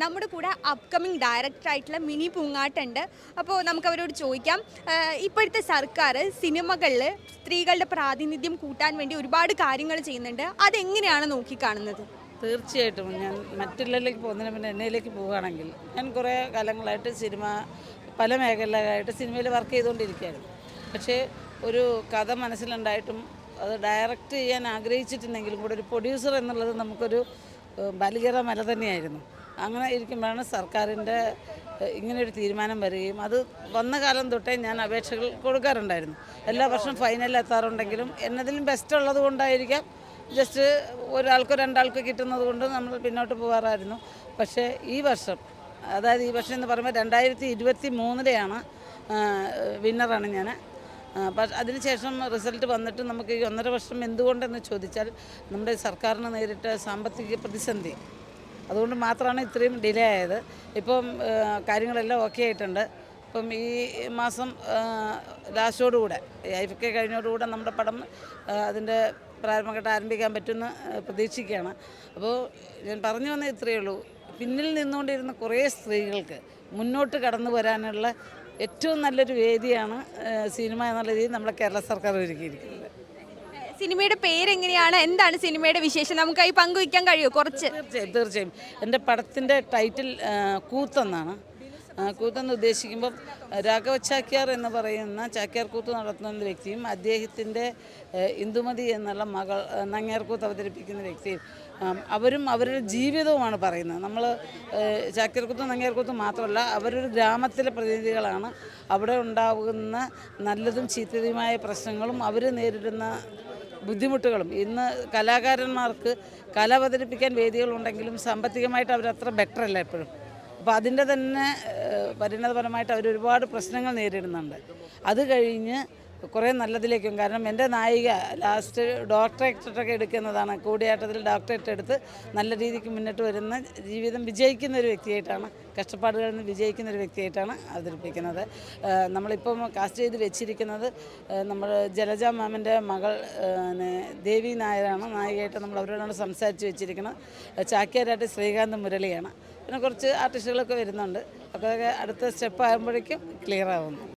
നമ്മുടെ കൂടെ upcoming director ആയിട്ടുള്ള മിനി പൂങ്ങാട്ടുണ്ട്. അപ്പോൾ നമുക്ക് അവരോട് ചോദിക്കാം, ഇപ്പോഴത്തെ സർക്കാർ സിനിമകളിൽ സ്ത്രീകളുടെ പ്രാതിനിധ്യം കൂട്ടാൻ വേണ്ടി ഒരുപാട് കാര്യങ്ങൾ ചെയ്യുന്നുണ്ട്. അതെങ്ങനെയാണ് നോക്കിക്കാണുന്നത്? തീർച്ചയായിട്ടും ഞാൻ മറ്റുള്ളവരിലേക്ക് പോകുന്നതിന് പിന്നെ എന്നയിലേക്ക് പോവുകയാണെങ്കിൽ ഞാൻ കുറേ കാലങ്ങളായിട്ട് പല മേഖലകളായിട്ട് സിനിമയിൽ വർക്ക് ചെയ്തുകൊണ്ടിരിക്കുകയാണ്. പക്ഷേ ഒരു കഥ മനസ്സിലുണ്ടായിട്ടും അത് ഡയറക്റ്റ് ചെയ്യാൻ ആഗ്രഹിച്ചിട്ടുണ്ടെങ്കിലും കൂടെ ഒരു പ്രൊഡ്യൂസർ എന്നുള്ളത് നമുക്കൊരു ബലികര മല തന്നെയായിരുന്നു. അങ്ങനെ ഇരിക്കുമ്പോഴാണ് സർക്കാരിൻ്റെ ഇങ്ങനെയൊരു തീരുമാനം വരികയും അത് വന്ന കാലം തൊട്ടേ ഞാൻ അപേക്ഷകൾ കൊടുക്കാറുണ്ടായിരുന്നു. എല്ലാ വർഷവും ഫൈനലിൽ എത്താറുണ്ടെങ്കിലും എന്നതിലും ബെസ്റ്റ് ഉള്ളത് കൊണ്ടായിരിക്കാം ജസ്റ്റ് ഒരാൾക്കോ രണ്ടാൾക്കോ കിട്ടുന്നത് കൊണ്ട് നമ്മൾ പിന്നോട്ട് പോകാറായിരുന്നു. പക്ഷേ ഈ വർഷം ഈ വർഷം എന്ന് പറയുമ്പോൾ 2023 വിന്നറാണ് ഞാൻ. അതിനുശേഷം റിസൾട്ട് വന്നിട്ട് നമുക്ക് ഈ 1.5 വർഷം എന്തുകൊണ്ടെന്ന് ചോദിച്ചാൽ നമ്മുടെ സർക്കാരിന് നേരിട്ട സാമ്പത്തിക പ്രതിസന്ധി അതുകൊണ്ട് മാത്രമാണ് ഇത്രയും ഡിലേ ആയത്. ഇപ്പം കാര്യങ്ങളെല്ലാം ഓക്കെ ആയിട്ടുണ്ട്. ഇപ്പം ഈ മാസം ലാസ്റ്റോടുകൂടെ IFK കഴിഞ്ഞോടുകൂടെ നമ്മുടെ പടം അതിൻ്റെ പ്രാരംഭഘട്ടം ആരംഭിക്കാൻ പറ്റുമെന്ന് പ്രതീക്ഷിക്കുകയാണ്. അപ്പോൾ ഞാൻ പറഞ്ഞു വന്നത് ഇത്രയേ ഉള്ളൂ. പിന്നിൽ നിന്നുകൊണ്ടിരുന്ന കുറേ സ്ത്രീകൾക്ക് മുന്നോട്ട് കടന്നു വരാനുള്ള ഏറ്റവും നല്ലൊരു വേദിയാണ് സിനിമ എന്നുള്ള രീതിയിൽ നമ്മുടെ കേരള സർക്കാർ ഒരുക്കിയിരിക്കുന്നത്. സിനിമയുടെ പേരെങ്ങനെയാണ്, എന്താണ് സിനിമയുടെ വിശേഷം, നമുക്കായി പങ്കുവയ്ക്കാൻ കഴിയുമോ കുറച്ച്? തീർച്ചയായും എൻ്റെ പടത്തിൻ്റെ ടൈറ്റിൽ കൂത്തെന്നാണ്. കൂത്തെന്ന് ഉദ്ദേശിക്കുമ്പം രാഘവ ചാക്യാർ എന്ന് പറയുന്ന ചാക്യാർ കൂത്ത് നടത്തുന്ന വ്യക്തിയും അദ്ദേഹത്തിൻ്റെ ഇന്ദുമതി എന്നുള്ള മകൾ നങ്ങ്യാർകൂത്ത് അവതരിപ്പിക്കുന്ന വ്യക്തിയും അവരും അവരുടെ ജീവിതവുമാണ് പറയുന്നത്. നമ്മൾ ചാക്യാർകൂത്തും നങ്ങ്യാർകൂത്തും മാത്രമല്ല, അവരൊരു ഗ്രാമത്തിലെ പ്രതിനിധികളാണ്. അവിടെ ഉണ്ടാകുന്ന നല്ലതും ചീത്തതുമായ പ്രശ്നങ്ങളും അവർ നേരിടുന്ന ബുദ്ധിമുട്ടുകളും. ഇന്ന് കലാകാരന്മാർക്ക് കല അവതരിപ്പിക്കാൻ വേദികളുണ്ടെങ്കിലും സാമ്പത്തികമായിട്ട് അവരത്ര ബെറ്ററല്ല എപ്പോഴും. അപ്പോൾ അതിൻ്റെ തന്നെ പരിണതപരമായിട്ട് അവരൊരുപാട് പ്രശ്നങ്ങൾ നേരിടുന്നുണ്ട്. അത് കഴിഞ്ഞ് കുറേ നല്ലതിലേക്കും, കാരണം എൻ്റെ നായിക ലാസ്റ്റ് ഡോക്ടറേറ്റൊക്കെ എടുക്കുന്നതാണ്. കൂടിയാട്ടത്തിൽ ഡോക്ടറേറ്റ് എടുത്ത് നല്ല രീതിക്ക് മുന്നിട്ട് വരുന്ന ജീവിതം വിജയിക്കുന്ന ഒരു വ്യക്തിയായിട്ടാണ്, കഷ്ടപ്പാടുകളിൽ നിന്ന് വിജയിക്കുന്ന ഒരു വ്യക്തിയായിട്ടാണ് അവതരിപ്പിക്കുന്നത്. നമ്മളിപ്പം കാസ്റ്റ് ചെയ്ത് വെച്ചിരിക്കുന്നത് നമ്മൾ ജലജ മാമിൻ്റെ മകൾ ദേവി നായരാണ് നായികയായിട്ട്. നമ്മൾ അവരോടാണ് സംസാരിച്ച് വെച്ചിരിക്കുന്നത്. ചാക്യാരായിട്ട് ശ്രീകാന്ത് മുരളിയാണ്. പിന്നെ കുറച്ച് ആർട്ടിസ്റ്റുകളൊക്കെ വരുന്നുണ്ട്. അപ്പോൾ അടുത്ത സ്റ്റെപ്പ് ആകുമ്പോഴേക്കും ക്ലിയർ ആവുന്നു.